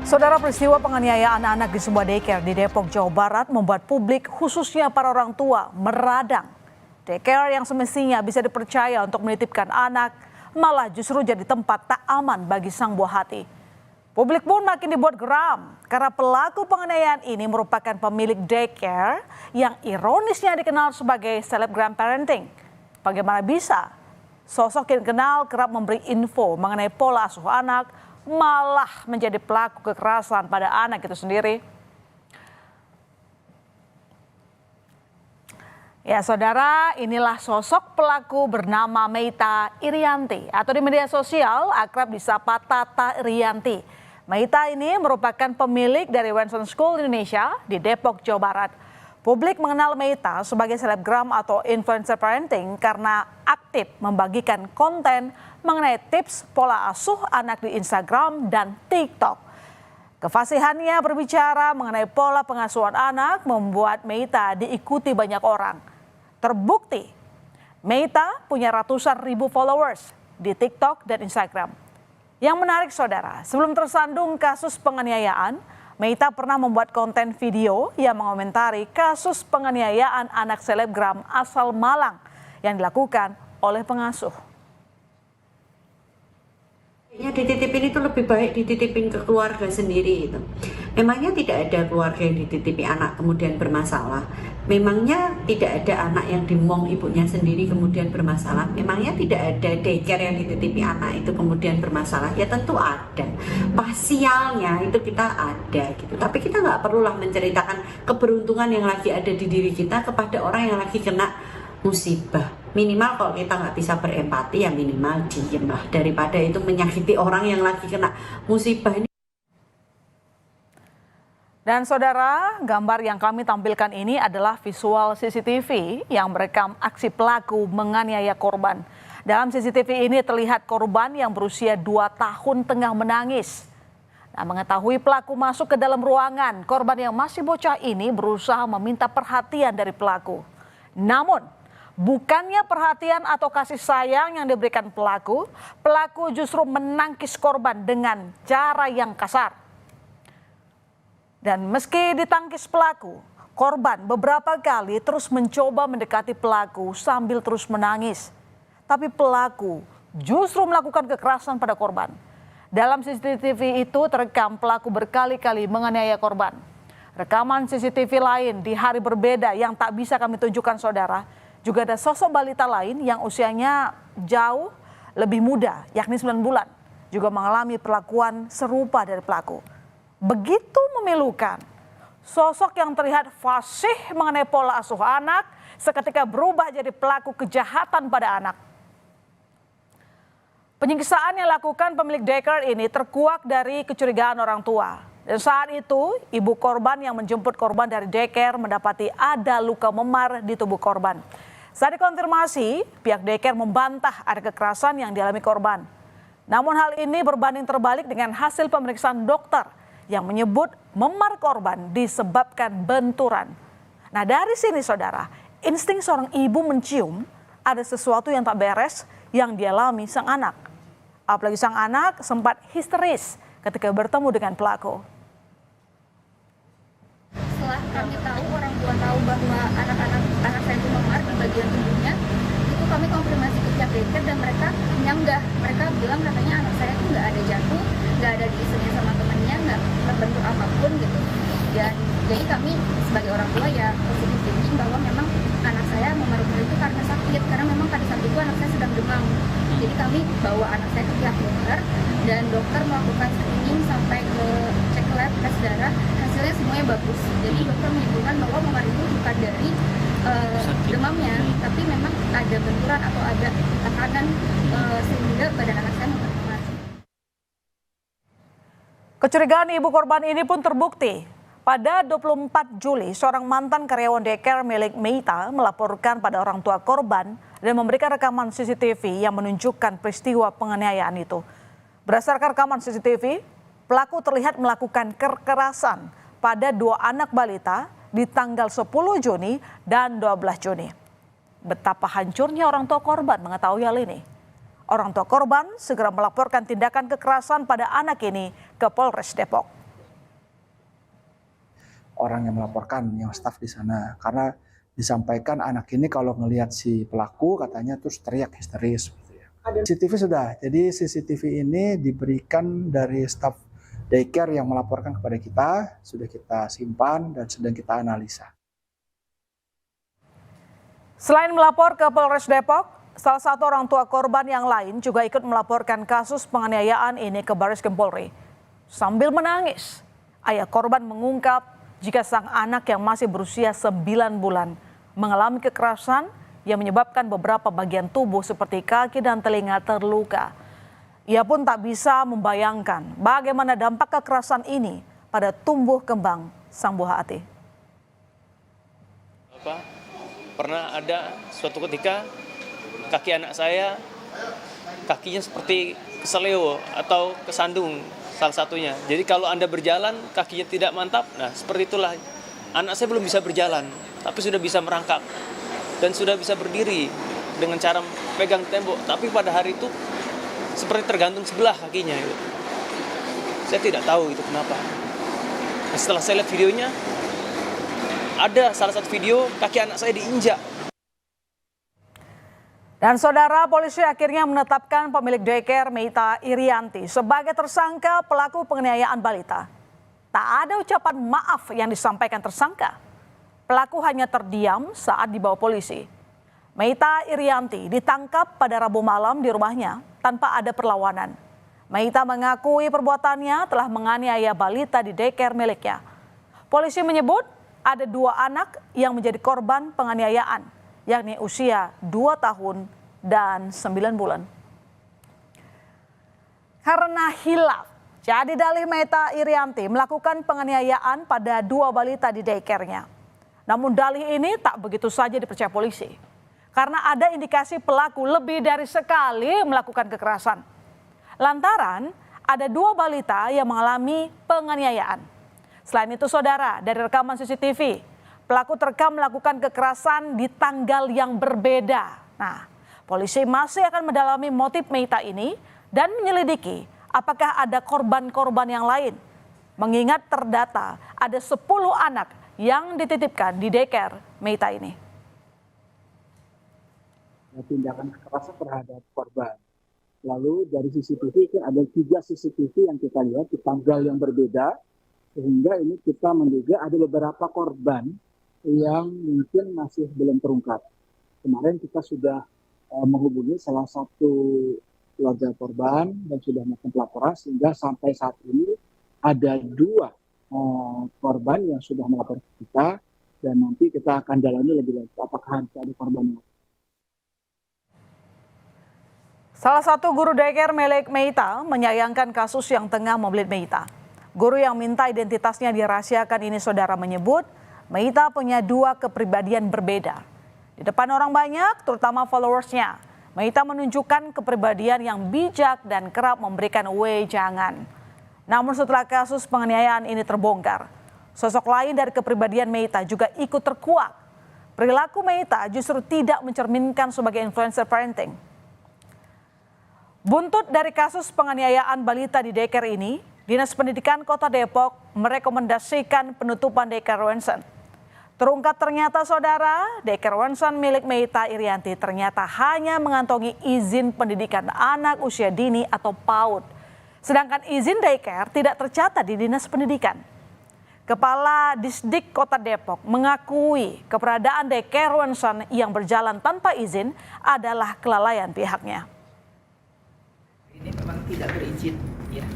Saudara, peristiwa penganiayaan anak di sebuah daycare di Depok, Jawa Barat membuat publik khususnya para orang tua meradang. Daycare yang semestinya bisa dipercaya untuk menitipkan anak malah justru jadi tempat tak aman bagi sang buah hati. Publik pun makin dibuat geram karena pelaku penganiayaan ini merupakan pemilik daycare yang ironisnya dikenal sebagai selebgram parenting. Bagaimana bisa sosok yang dikenal kerap memberi info mengenai pola asuh anak malah menjadi pelaku kekerasan pada anak itu sendiri? Ya saudara, inilah sosok pelaku bernama Meita Irianti atau di media sosial akrab disapa Tata Irianti. Meita ini merupakan pemilik dari Wenson School Indonesia di Depok, Jawa Barat. Publik mengenal Meita sebagai selebgram atau influencer parenting karena aktif membagikan konten mengenai tips pola asuh anak di Instagram dan TikTok. Kefasihannya berbicara mengenai pola pengasuhan anak membuat Meita diikuti banyak orang. Terbukti, Meita punya ratusan ribu followers di TikTok dan Instagram. Yang menarik saudara, sebelum tersandung kasus penganiayaan, Meita pernah membuat konten video yang mengomentari kasus penganiayaan anak selebgram asal Malang yang dilakukan oleh pengasuh. Dititipin itu lebih baik dititipin ke keluarga sendiri itu. Memangnya tidak ada keluarga yang dititipi anak kemudian bermasalah. Memangnya tidak ada anak yang dimong ibunya sendiri kemudian bermasalah. Memangnya tidak ada daycare yang dititipi anak itu kemudian bermasalah. Ya tentu ada. Pasialnya itu kita ada gitu. Tapi kita nggak perlulah menceritakan keberuntungan yang lagi ada di diri kita kepada orang yang lagi kena musibah. Minimal kalau kita nggak bisa berempati ya minimal diem lah daripada itu menyakiti orang yang lagi kena musibah ini. Dan saudara, gambar yang kami tampilkan ini adalah visual CCTV yang merekam aksi pelaku menganiaya korban. Dalam CCTV ini terlihat korban yang berusia 2 tahun tengah menangis. Nah, mengetahui pelaku masuk ke dalam ruangan, korban yang masih bocah ini berusaha meminta perhatian dari pelaku. Namun, bukannya perhatian atau kasih sayang yang diberikan pelaku justru menangkis korban dengan cara yang kasar. Dan meski ditangkis pelaku, korban beberapa kali terus mencoba mendekati pelaku sambil terus menangis. Tapi pelaku justru melakukan kekerasan pada korban. Dalam CCTV itu terekam pelaku berkali-kali menganiaya korban. Rekaman CCTV lain di hari berbeda yang tak bisa kami tunjukkan saudara, juga ada sosok balita lain yang usianya jauh lebih muda, yakni 9 bulan, juga mengalami perlakuan serupa dari pelaku. Begitu memilukan, sosok yang terlihat fasih mengenai pola asuh anak seketika berubah jadi pelaku kejahatan pada anak. Penyiksaan yang dilakukan pemilik daycare ini terkuak dari kecurigaan orang tua. Dan saat itu, ibu korban yang menjemput korban dari daycare mendapati ada luka memar di tubuh korban. Saat dikonfirmasi, pihak daycare membantah ada kekerasan yang dialami korban. Namun hal ini berbanding terbalik dengan hasil pemeriksaan dokter yang menyebut memar korban disebabkan benturan. Nah dari sini saudara, insting seorang ibu mencium ada sesuatu yang tak beres yang dialami sang anak. Apalagi sang anak sempat histeris ketika bertemu dengan pelaku. Setelah kami tahu, orang tua tahu bahwa anak saya itu memar di bagian tubuhnya, itu kami konfirmasi ke pihak daycare dan mereka nyanggah. Mereka bilang katanya anak saya itu nggak ada jatuh, nggak ada diisunya sama temannya, nggak terbentuk apapun gitu. Dan jadi kami sebagai orang tua ya positif thinking bahwa memang anak saya memar itu karena sakit, karena memang pada saat itu anak saya sedang demam. Jadi kami bawa anak saya ke pihak dokter dan dokter melakukan screening sampai ke cek lab, tes darah, hasilnya semuanya bagus. Jadi dokter menyimpulkan bahwa memar itu bukan dari demamnya, tapi memang ada benturan atau ada tekanan sehingga badan anak saya memar. Kecurigaan ibu korban ini pun terbukti. Pada 24 Juli, seorang mantan karyawan daycare milik Meita melaporkan pada orang tua korban dan memberikan rekaman CCTV yang menunjukkan peristiwa penganiayaan itu. Berdasarkan rekaman CCTV, pelaku terlihat melakukan kekerasan pada 2 anak balita di tanggal 10 Juni dan 12 Juni. Betapa hancurnya orang tua korban mengetahui hal ini. Orang tua korban segera melaporkan tindakan kekerasan pada anak ini ke Polres Depok. orang yang melaporkan, yang staf di sana. Karena disampaikan anak ini kalau ngelihat si pelaku katanya terus teriak histeris. CCTV sudah, jadi CCTV ini diberikan dari staf daycare yang melaporkan kepada kita, sudah kita simpan dan sedang kita analisa. Selain melapor ke Polres Depok, salah satu orang tua korban yang lain juga ikut melaporkan kasus penganiayaan ini ke Bareskrim Polri. Sambil menangis, ayah korban mengungkap jika sang anak yang masih berusia 9 bulan mengalami kekerasan yang menyebabkan beberapa bagian tubuh seperti kaki dan telinga terluka. Ia pun tak bisa membayangkan bagaimana dampak kekerasan ini pada tumbuh kembang sang buah hati. Pernah ada suatu ketika kaki anak saya, kakinya seperti keseleo atau kesandung salah satunya. Jadi kalau Anda berjalan kakinya tidak mantap, nah seperti itulah. Anak saya belum bisa berjalan, tapi sudah bisa merangkak dan sudah bisa berdiri dengan cara pegang tembok. Tapi pada hari itu seperti tergantung sebelah kakinya. Gitu. Saya tidak tahu itu kenapa. Nah, setelah saya lihat videonya, ada salah satu video kaki anak saya diinjak. Dan saudara, polisi akhirnya menetapkan pemilik daycare Meita Irianti sebagai tersangka pelaku penganiayaan balita. Tak ada ucapan maaf yang disampaikan tersangka. Pelaku hanya terdiam saat dibawa polisi. Meita Irianti ditangkap pada Rabu malam di rumahnya tanpa ada perlawanan. Meita mengakui perbuatannya telah menganiaya balita di daycare miliknya. Polisi menyebut ada 2 anak yang menjadi korban penganiayaan, yakni usia 2 tahun dan 9 bulan. Karena hilaf, jadi dalih Meita Irianti melakukan penganiayaan pada 2 balita di daycare-nya. Namun dalih ini tak begitu saja dipercaya polisi. Karena ada indikasi pelaku lebih dari sekali melakukan kekerasan. Lantaran ada 2 balita yang mengalami penganiayaan. Selain itu saudara, dari rekaman CCTV, pelaku terekam melakukan kekerasan di tanggal yang berbeda. Nah, polisi masih akan mendalami motif Meita ini dan menyelidiki apakah ada korban-korban yang lain. Mengingat terdata ada 10 anak yang dititipkan di daycare Meita ini. Tindakan kekerasan terhadap korban. Lalu dari CCTV ada 3 CCTV yang kita lihat di tanggal yang berbeda. Sehingga ini kita menduga ada beberapa korban yang mungkin masih belum terungkap. Kemarin kita sudah menghubungi salah satu keluarga korban dan sudah melakukan pelaporan sehingga sampai saat ini ada 2 korban yang sudah melapor ke kita dan nanti kita akan dalami lebih lanjut apakah ada korban yang Salah satu guru daycare milik Meita menyayangkan kasus yang tengah membelit Meita. Guru yang minta identitasnya dirahasiakan ini saudara menyebut Meita punya 2 kepribadian berbeda. Di depan orang banyak, terutama followersnya, Meita menunjukkan kepribadian yang bijak dan kerap memberikan wejangan. Namun setelah kasus penganiayaan ini terbongkar, sosok lain dari kepribadian Meita juga ikut terkuak. Perilaku Meita justru tidak mencerminkan sebagai influencer parenting. Buntut dari kasus penganiayaan balita di daycare ini, Dinas Pendidikan Kota Depok merekomendasikan penutupan daycare Wensen. Terungkap ternyata saudara, daycare Wensen milik Meita Irianti ternyata hanya mengantongi izin pendidikan anak usia dini atau PAUD. Sedangkan izin daycare tidak tercatat di Dinas Pendidikan. Kepala Disdik Kota Depok mengakui keberadaan daycare Wensen yang berjalan tanpa izin adalah kelalaian pihaknya. Ini memang tidak berizin, ya.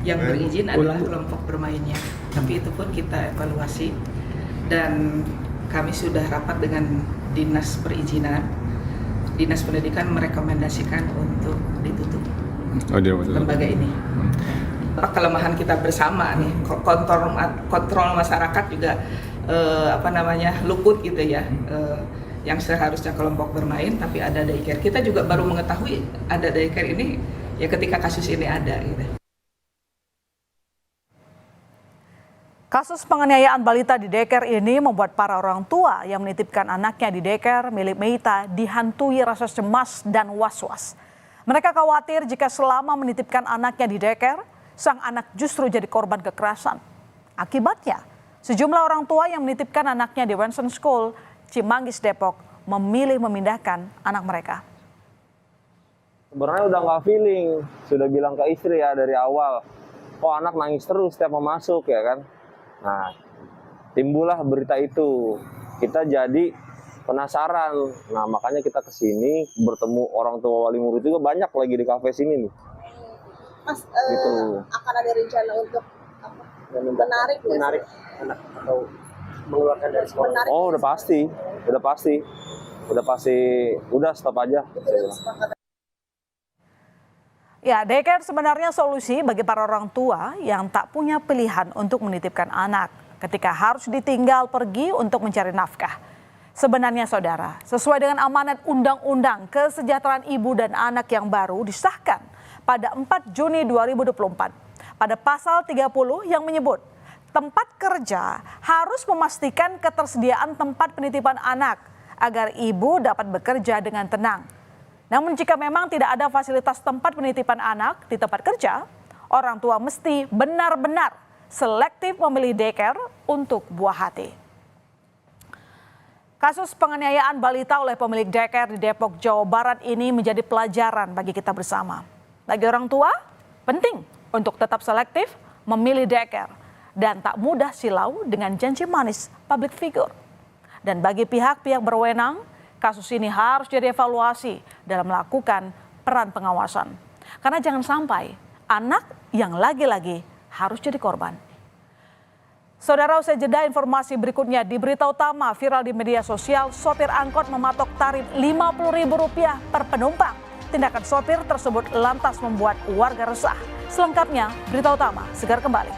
Yang berizin adalah kelompok bermainnya. Tapi itu pun kita evaluasi dan kami sudah rapat dengan Dinas Perizinan. Dinas Pendidikan merekomendasikan untuk ditutup lembaga ini. Kelemahan kita bersama nih, kontrol masyarakat juga luput gitu ya. Yang seharusnya kelompok bermain tapi ada daycare. Kita juga baru mengetahui ada daycare ini ya ketika kasus ini ada gitu. Kasus penganiayaan balita di daycare ini membuat para orang tua yang menitipkan anaknya di daycare milik Meita dihantui rasa cemas dan was-was. Mereka khawatir jika selama menitipkan anaknya di daycare, sang anak justru jadi korban kekerasan. Akibatnya, Sejumlah orang tua yang menitipkan anaknya di Wenson School, Cimanggis, Depok, memilih memindahkan anak mereka. Sebenarnya udah nggak feeling, sudah bilang ke istri ya dari awal, kok anak nangis terus setiap mau masuk ya kan. Nah, timbullah berita itu, kita jadi penasaran. Nah, makanya kita kesini bertemu orang tua wali murid juga banyak lagi di kafe sini nih. Mas, gitu. akan ada rencana untuk menarik anak atau mengeluarkan dari sekolah? Oh, udah pasti, udah stop aja. Ya, daycare sebenarnya solusi bagi para orang tua yang tak punya pilihan untuk menitipkan anak ketika harus ditinggal pergi untuk mencari nafkah. Sebenarnya saudara, sesuai dengan amanat Undang-Undang Kesejahteraan Ibu dan Anak yang baru disahkan pada 4 Juni 2024, pada pasal 30 yang menyebut tempat kerja harus memastikan ketersediaan tempat penitipan anak agar ibu dapat bekerja dengan tenang. Namun jika memang tidak ada fasilitas tempat penitipan anak di tempat kerja, orang tua mesti benar-benar selektif memilih daycare untuk buah hati. Kasus penganiayaan balita oleh pemilik daycare di Depok, Jawa Barat ini menjadi pelajaran bagi kita bersama. Bagi orang tua, penting untuk tetap selektif memilih daycare dan tak mudah silau dengan janji manis public figure. Dan bagi pihak-pihak berwenang, kasus ini harus jadi evaluasi dalam melakukan peran pengawasan. Karena jangan sampai anak yang lagi-lagi harus jadi korban. Saudara, usai jeda informasi berikutnya di berita utama viral di media sosial, sopir angkot mematok tarif Rp50.000 per penumpang. Tindakan sopir tersebut lantas membuat warga resah. Selengkapnya, berita utama segera kembali.